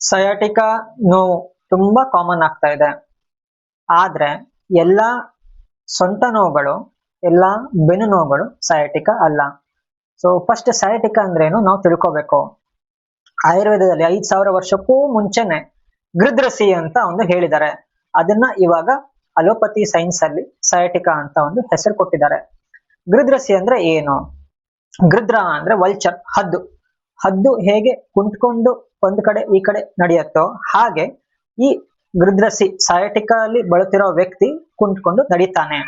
Sciatica ನೋವು ತುಂಬಾ common ಆಗ್ತಾ ಇದೆ. ಆದ್ರೆ ಎಲ್ಲಾ ಸೊಂಟ ನೋವುಗಳು, ಎಲ್ಲಾ ಬೆನ್ನು ನೋವುಗಳು ಸಯಾಟಿಕಾ ಅಲ್ಲ. ಸೊ ಫಸ್ಟ್ ಸಯಾಟಿಕಾ ಅಂದ್ರೇನು ನಾವು ತಿಳ್ಕೋಬೇಕು. ಆಯುರ್ವೇದದಲ್ಲಿ 5000 ವರ್ಷಕ್ಕೂ ಮುಂಚೆನೆ ಗೃದ್ರಸಿ ಅಂತ ಒಂದು ಹೇಳಿದ್ದಾರೆ. ಅದನ್ನ ಇವಾಗ ಅಲೋಪತಿ ಸೈನ್ಸ್ ಅಲ್ಲಿ ಸಯಾಟಿಕಾ ಅಂತ ಒಂದು ಹೆಸರು ಕೊಟ್ಟಿದ್ದಾರೆ. ಗೃದ್ರಸಿ ಅಂದ್ರೆ ಏನು? ಗೃದ್ರ ಅಂದ್ರೆ ವಲ್ಚರ್, ಹದ್ದು. ಹದ್ದು ಹೇಗೆ ಕುಂತ್ಕೊಂಡು ಒಂದ್ ಕಡೆ ಈ ಕಡೆ ನಡೆಯುತ್ತೋ ಹಾಗೆ ಈ ಗೃದ್ರಸಿ ಸಯಾಟಿಕಾ ಅಲ್ಲಿ ಬಳಲ್ತಿರೋ ವ್ಯಕ್ತಿ ಕುಂತ್ಕೊಂಡು ನಡೀತಾನೆ.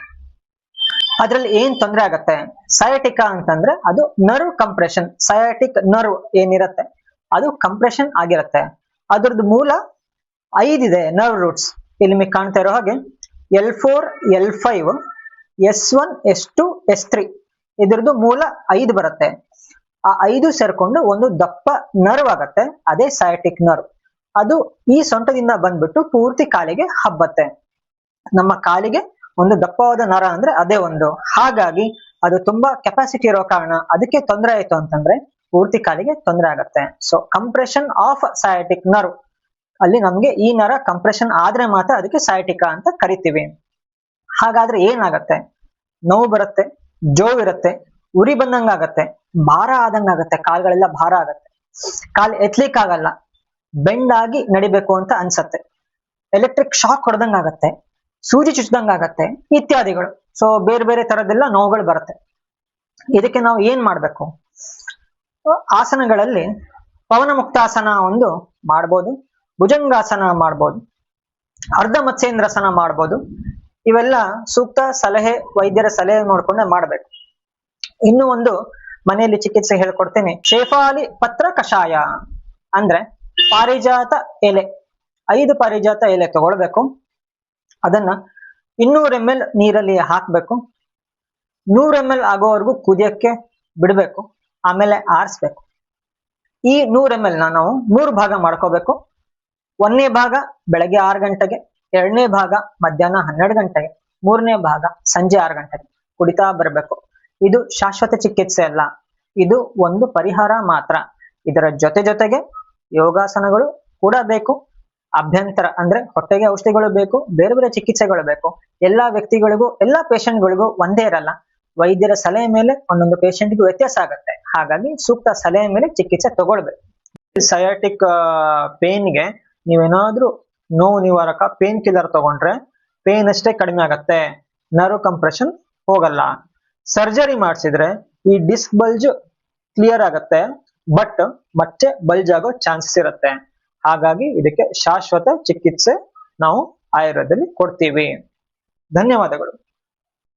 ಅದ್ರಲ್ಲಿ ಏನ್ ತೊಂದರೆ ಆಗತ್ತೆ? ಸಯಾಟಿಕಾ ಅಂತಂದ್ರೆ ಅದು ನರ್ವ್ ಕಂಪ್ರೆಷನ್. ಸಯಾಟಿಕ್ ನರ್ವ್ ಏನಿರತ್ತೆ ಅದು ಕಂಪ್ರೆಷನ್ ಆಗಿರತ್ತೆ. ಅದ್ರದ್ದು ಮೂಲ 5 ಇದೆ ನರ್ವ್ ರೂಟ್ಸ್. ಇಲ್ಲಿ ನಿಮಗೆ ಕಾಣ್ತಾ ಇರೋ ಹಾಗೆ L4, L5, S1, S2, S3 ಇದ್ರದ್ದು ಮೂಲ 5 ಬರುತ್ತೆ. ಆ 5 ಸೇರ್ಕೊಂಡು ಒಂದು ದಪ್ಪ ನರ್ವ್ ಆಗತ್ತೆ, ಅದೇ ಸಯಾಟಿಕ್ ನರ್ವ್. ಅದು ಈ ಸೊಂಟದಿಂದ ಬಂದ್ಬಿಟ್ಟು ಪೂರ್ತಿ ಕಾಲಿಗೆ ಹಬ್ಬತ್ತೆ. ನಮ್ಮ ಕಾಲಿಗೆ ಒಂದು ದಪ್ಪವಾದ ನರ ಅಂದ್ರೆ ಅದೇ ಒಂದು. ಹಾಗಾಗಿ ಅದು ತುಂಬಾ ಕೆಪಾಸಿಟಿ ಇರೋ ಕಾರಣ ಅದಕ್ಕೆ ತೊಂದರೆ ಆಯ್ತು ಅಂತಂದ್ರೆ ಪೂರ್ತಿ ಕಾಲಿಗೆ ತೊಂದರೆ ಆಗತ್ತೆ. So compression of sciatic nerve ಅಲ್ಲಿ ನಮ್ಗೆ ಈ ನರ ಕಂಪ್ರೆಷನ್ ಆದ್ರೆ ಮಾತ್ರ ಅದಕ್ಕೆ ಸಯಾಟಿಕಾ ಅಂತ ಕರಿತೀವಿ. ಹಾಗಾದ್ರೆ ಏನಾಗತ್ತೆ? ನೋವು ಬರುತ್ತೆ, ಜೋವ್ ಇರುತ್ತೆ, ಉರಿ ಬಂದಂಗ ಆಗತ್ತೆ, ಭಾರ ಆದಂಗ ಆಗತ್ತೆ, ಕಾಲ್ಗಳೆಲ್ಲ ಭಾರ ಆಗತ್ತೆ, ಕಾಲ್ ಎತ್ಲಿಕ್ ಆಗಲ್ಲ, ಬೆಂಡ್ ಆಗಿ ನಡಿಬೇಕು ಅಂತ ಅನ್ಸತ್ತೆ, ಎಲೆಕ್ಟ್ರಿಕ್ ಶಾಕ್ ಹೊಡೆದಂಗ ಆಗತ್ತೆ, ಸೂಜಿ ಚುಚ್ದಂಗ ಆಗತ್ತೆ, ಇತ್ಯಾದಿಗಳು. ಸೊ ಬೇರೆ ಬೇರೆ ತರದೆಲ್ಲ ನೋವುಗಳು ಬರುತ್ತೆ. ಇದಕ್ಕೆ ನಾವು ಏನ್ ಮಾಡ್ಬೇಕು? ಆಸನಗಳಲ್ಲಿ ಪವನ ಮುಕ್ತಾಸನ ಒಂದು ಮಾಡ್ಬೋದು, ಭುಜಂಗಾಸನ ಮಾಡ್ಬೋದು, ಅರ್ಧ ಮತ್ಸ್ಯೇಂದ್ರಾಸನ ಮಾಡ್ಬೋದು. ಇವೆಲ್ಲ ಸೂಕ್ತ ಸಲಹೆ, ವೈದ್ಯರ ಸಲಹೆ ನೋಡ್ಕೊಂಡೆ ಮಾಡ್ಬೇಕು. ಇನ್ನು ಒಂದು ಮನೆಯಲ್ಲಿ ಚಿಕಿತ್ಸೆ ಹೇಳ್ಕೊಡ್ತೀನಿ. ಶೇಫಾಲಿ ಪತ್ರ ಕಷಾಯ ಅಂದ್ರೆ ಪಾರಿಜಾತ ಎಲೆ, 5 ಪಾರಿಜಾತ ಎಲೆ ತಗೊಳ್ಬೇಕು. ಅದನ್ನ 200 ml ನೀರಲ್ಲಿ ಹಾಕ್ಬೇಕು. 100 ml ಆಗೋವರೆಗೂ ಕುದಿಯಕ್ಕೆ ಬಿಡ್ಬೇಕು. ಆಮೇಲೆ ಆರಿಸ್ಬೇಕು. ಈ 100 ml ನಾವು 3 ಭಾಗ ಮಾಡ್ಕೋಬೇಕು. 1ನೇ ಭಾಗ ಬೆಳಗ್ಗೆ 6 ಗಂಟೆಗೆ, 2ನೇ ಭಾಗ ಮಧ್ಯಾಹ್ನ 12 ಗಂಟೆಗೆ, 3ನೇ ಭಾಗ ಸಂಜೆ 6 ಗಂಟೆಗೆ ಕುಡಿತಾ ಬರಬೇಕು. ಇದು ಶಾಶ್ವತ ಚಿಕಿತ್ಸೆ ಅಲ್ಲ, ಇದು ಒಂದು ಪರಿಹಾರ ಮಾತ್ರ. ಇದರ ಜೊತೆಗೆ ಯೋಗಾಸನಗಳು ಕೂಡ ಬೇಕು, ಅಭ್ಯಂತರ ಅಂದ್ರೆ ಹೊಟ್ಟೆಗೆ ಔಷಧಿಗಳು ಬೇಕು, ಬೇರೆ ಬೇರೆ ಚಿಕಿತ್ಸೆಗಳು ಬೇಕು. ಎಲ್ಲಾ ವ್ಯಕ್ತಿಗಳಿಗೂ, ಎಲ್ಲಾ ಪೇಷಂಟ್ಗಳಿಗೂ ಒಂದೇ ಇರಲ್ಲ. ವೈದ್ಯರ ಸಲಹೆ ಮೇಲೆ ಒಂದೊಂದು ಪೇಷಂಟ್ಗೂ ವ್ಯತ್ಯಾಸ ಆಗುತ್ತೆ. ಹಾಗಾಗಿ ಸೂಕ್ತ ಸಲಹೆ ಮೇಲೆ ಚಿಕಿತ್ಸೆ ತಗೊಳ್ಬೇಕು. ಸಯಾಟಿಕ್ ಪೇನ್ಗೆ ನೀವೇನಾದ್ರೂ ನೋವು ನಿವಾರಕ ಪೇನ್ ಕಿಲ್ಲರ್ ತಗೊಂಡ್ರೆ ಪೇನ್ ಅಷ್ಟೇ ಕಡಿಮೆ ಆಗತ್ತೆ, ನರ್ವ್ ಕಂಪ್ರೆಷನ್ ಹೋಗಲ್ಲ. ಸರ್ಜರಿ ಮಾಡಿಸಿದ್ರೆ ಈ ಡಿಸ್ಕ್ ಬಲ್ಜ್ ಕ್ಲಿಯರ್ ಆಗತ್ತೆ, ಬಟ್ ಮತ್ತೆ ಬಲ್ಜ್ ಆಗೋ ಚಾನ್ಸಸ್ ಇರುತ್ತೆ. ಹಾಗಾಗಿ ಇದಕ್ಕೆ ಶಾಶ್ವತ ಚಿಕಿತ್ಸೆ ನಾವು ಆಯುರ್ವೇದದಲ್ಲಿ ಕೊಡ್ತೀವಿ. ಧನ್ಯವಾದಗಳು.